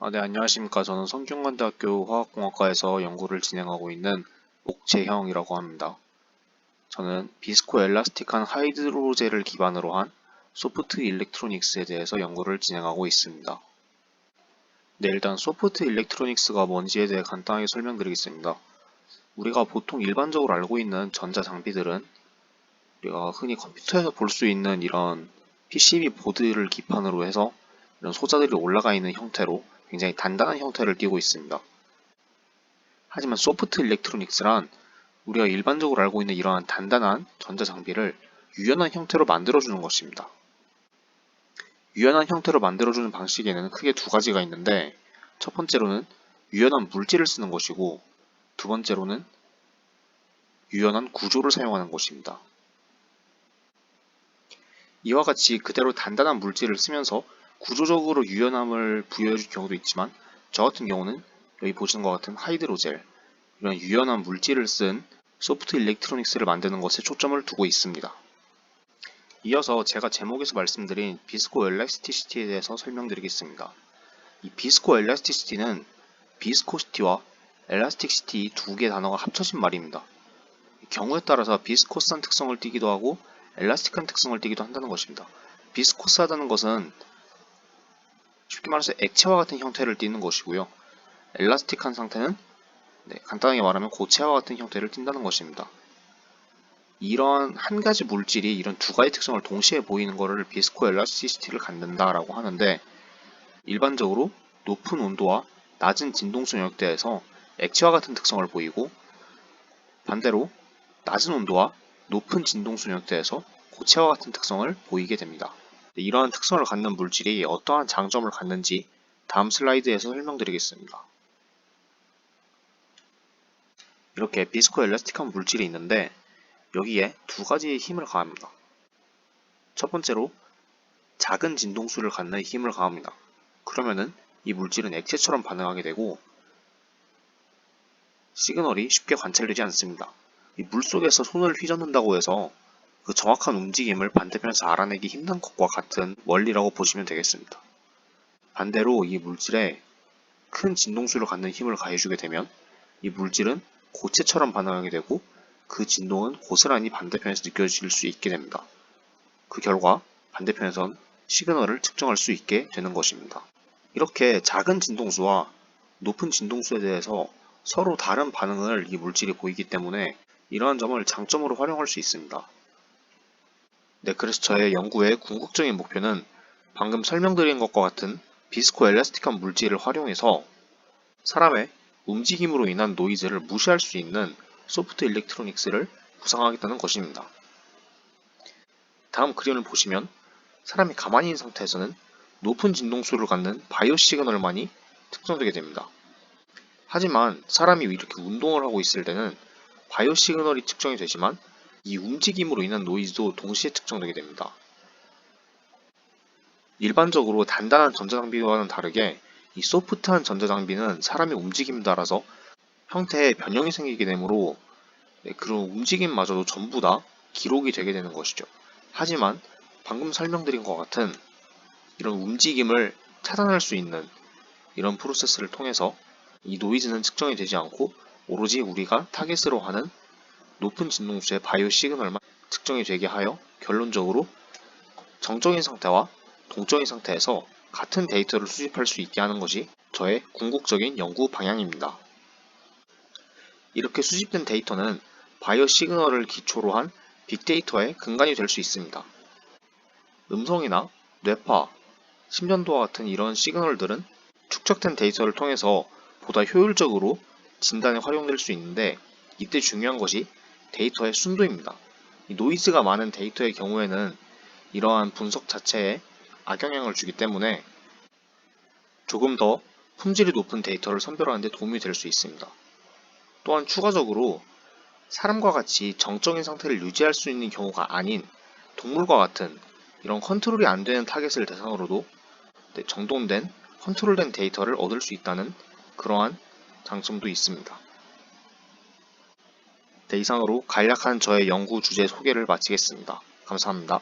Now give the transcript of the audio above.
네, 안녕하십니까. 저는 성균관대학교 화학공학과에서 연구를 진행하고 있는 옥재형이라고 합니다. 저는 비스코 엘라스틱한 하이드로젤을 기반으로 한 소프트 일렉트로닉스에 대해서 연구를 진행하고 있습니다. 네, 일단 소프트 일렉트로닉스가 뭔지에 대해 간단하게 설명드리겠습니다. 우리가 보통 일반적으로 알고 있는 전자장비들은 우리가 흔히 컴퓨터에서 볼 수 있는 이런 PCB 보드를 기반으로 해서 이런 소자들이 올라가 있는 형태로 굉장히 단단한 형태를 띠고 있습니다. 하지만 소프트 일렉트로닉스란 우리가 일반적으로 알고 있는 이러한 단단한 전자장비를 유연한 형태로 만들어주는 것입니다. 유연한 형태로 만들어주는 방식에는 크게 두 가지가 있는데, 첫 번째로는 유연한 물질을 쓰는 것이고, 두 번째로는 유연한 구조를 사용하는 것입니다. 이와 같이 그대로 단단한 물질을 쓰면서 구조적으로 유연함을 부여해줄 경우도 있지만, 저 같은 경우는 여기 보시는 것 같은 하이드로젤, 이런 유연한 물질을 쓴 소프트 일렉트로닉스를 만드는 것에 초점을 두고 있습니다. 이어서 제가 제목에서 말씀드린 비스코 엘라스티시티에 대해서 설명드리겠습니다. 이 비스코 엘라스티시티는 비스코시티와 엘라스틱시티 두 개의 단어가 합쳐진 말입니다. 경우에 따라서 비스코스한 특성을 띠기도 하고 엘라스틱한 특성을 띠기도 한다는 것입니다. 비스코스하다는 것은 쉽게 말해서 액체와 같은 형태를 띠는 것이고요. 엘라스틱한 상태는 간단하게 말하면 고체와 같은 형태를 띈다는 것입니다. 이런 한 가지 물질이 이런 두 가지 특성을 동시에 보이는 것을 비스코 엘라스티시티를 갖는다라고 하는데, 일반적으로 높은 온도와 낮은 진동수 영역대에서 액체와 같은 특성을 보이고, 반대로 낮은 온도와 높은 진동수 영역대에서 고체와 같은 특성을 보이게 됩니다. 이러한 특성을 갖는 물질이 어떠한 장점을 갖는지 다음 슬라이드에서 설명드리겠습니다. 이렇게 비스코 엘라스틱한 물질이 있는데, 여기에 두 가지의 힘을 가합니다. 첫 번째로 작은 진동수를 갖는 힘을 가합니다. 그러면은 이 물질은 액체처럼 반응하게 되고 시그널이 쉽게 관찰되지 않습니다. 이 물속에서 손을 휘젓는다고 해서 그 정확한 움직임을 반대편에서 알아내기 힘든 것과 같은 원리라고 보시면 되겠습니다. 반대로 이 물질에 큰 진동수를 갖는 힘을 가해주게 되면 이 물질은 고체처럼 반응하게 되고 그 진동은 고스란히 반대편에서 느껴질 수 있게 됩니다. 그 결과 반대편에선 시그널을 측정할 수 있게 되는 것입니다. 이렇게 작은 진동수와 높은 진동수에 대해서 서로 다른 반응을 이 물질이 보이기 때문에 이러한 점을 장점으로 활용할 수 있습니다. 그래서 저의 연구의 궁극적인 목표는 방금 설명드린 것과 같은 비스코 엘라스틱한 물질을 활용해서 사람의 움직임으로 인한 노이즈를 무시할 수 있는 소프트 일렉트로닉스를 구상하겠다는 것입니다. 다음 그림을 보시면 사람이 가만히 있는 상태에서는 높은 진동수를 갖는 바이오 시그널만이 특정되게 됩니다. 하지만 사람이 이렇게 운동을 하고 있을 때는 바이오 시그널이 측정이 되지만 이 움직임으로 인한 노이즈도 동시에 측정되게 됩니다. 일반적으로 단단한 전자장비와는 다르게 이 소프트한 전자장비는 사람의 움직임에 따라서 형태에 변형이 생기게 되므로 그런 움직임마저도 전부 다 기록이 되게 되는 것이죠. 하지만 방금 설명드린 것 같은 이런 움직임을 차단할 수 있는 이런 프로세스를 통해서 이 노이즈는 측정이 되지 않고 오로지 우리가 타겟으로 하는 높은 진동수의 바이오 시그널만 측정이 되게 하여 결론적으로 정적인 상태와 동적인 상태에서 같은 데이터를 수집할 수 있게 하는 것이 저의 궁극적인 연구 방향입니다. 이렇게 수집된 데이터는 바이오 시그널을 기초로 한 빅데이터의 근간이 될 수 있습니다. 음성이나 뇌파, 심전도와 같은 이런 시그널들은 축적된 데이터를 통해서 보다 효율적으로 진단에 활용될 수 있는데, 이때 중요한 것이 데이터의 순도입니다. 이 노이즈가 많은 데이터의 경우에는 이러한 분석 자체에 악영향을 주기 때문에 조금 더 품질이 높은 데이터를 선별하는 데 도움이 될 수 있습니다. 또한 추가적으로 사람과 같이 정적인 상태를 유지할 수 있는 경우가 아닌 동물과 같은 이런 컨트롤이 안 되는 타겟을 대상으로도 정돈된 컨트롤된 데이터를 얻을 수 있다는 그러한 장점도 있습니다. 이상으로 간략한 저의 연구 주제 소개를 마치겠습니다. 감사합니다.